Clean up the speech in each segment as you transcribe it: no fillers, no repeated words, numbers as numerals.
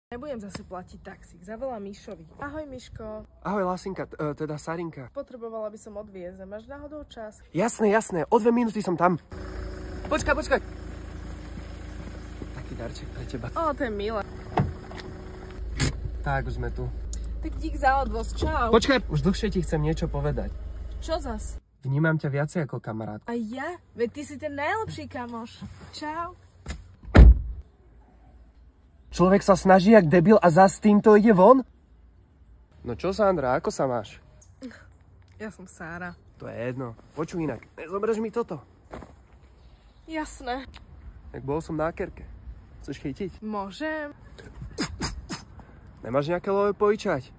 Nebudem zase platiť taxík, zavolám Mišovi. Ahoj Miško. Ahoj Lasinka, teda Sarinka. Potrebovala by som odviezť, máš náhodou čas? Jasné, o 2 minúty som tam. Počkaj. Taký darček pre teba. Ó, to je milé. Tak, už sme tu. Tak dík za odvoz, čau. Počkaj, už dlhšie ti chcem niečo povedať. Čo zas? Vnímam ťa viacej ako kamarát. A ja? Veď ty si ten najlepší kamoš. Čau. Človek sa snaží jak debil a zas týmto ide von? No čo, Sandra, ako sa máš? Ja som Sára. To je jedno. Počuj inak, nezoberieš mi toto? Jasné. Tak bol som na kerke. Chceš chytiť? Môžem. Nemáš nejaké love požičať?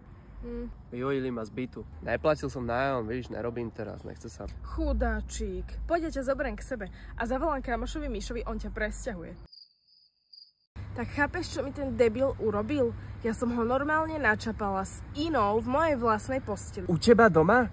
Vyhodili ma z bytu. Neplatil som nájom, víš, nerobím teraz, nechce sa. Chudáčik. Poď, ťa zoberiem k sebe a zavolám kamošovi Mišovi, on ťa presťahuje. Tak chápeš, čo mi ten debil urobil? Ja som ho normálne načapala s inou v mojej vlastnej posteli. U teba doma?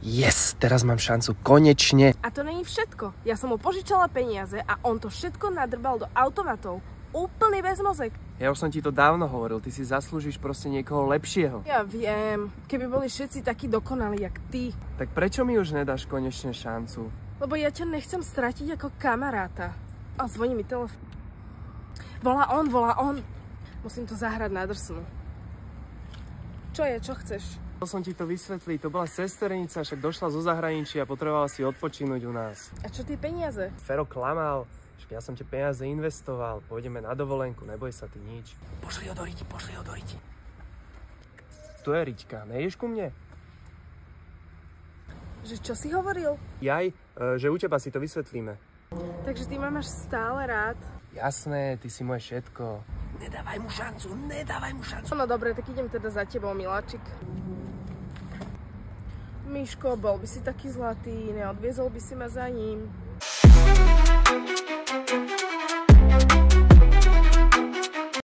Yes, teraz mám šancu, konečne. A to není všetko. Ja som mu požičala peniaze a on to všetko nadrbal do automatov. Úplný bezmozek. Ja už som ti to dávno hovoril, ty si zaslúžiš proste niekoho lepšieho. Ja viem, keby boli všetci takí dokonalí, jak ty. Tak prečo mi už nedáš konečne šancu? Lebo ja ťa nechcem stratiť ako kamaráta. A zvoní mi telefón. Volá on. Musím to zahrať na drsnu. Čo je, čo chceš? Chcel som ti to vysvetliť, to bola sesternica, však došla zo zahraničia a potrebovala si odpočinúť u nás. A čo tie peniaze? Fero klamal, však ja som tie peniaze investoval, pôjdeme na dovolenku, neboj sa ty nič. Pošli ho do Riti. Tu je Riťka, nejdeš ku mne? Že čo si hovoril? Jaj, že u teba si to vysvetlíme. Takže ty ma máš stále rád? Jasné, ty si moje všetko. Nedávaj mu šancu. No dobre, tak idem teda za tebou, miláčik. Miško, bol by si taký zlatý, neodviezol by si ma za ním.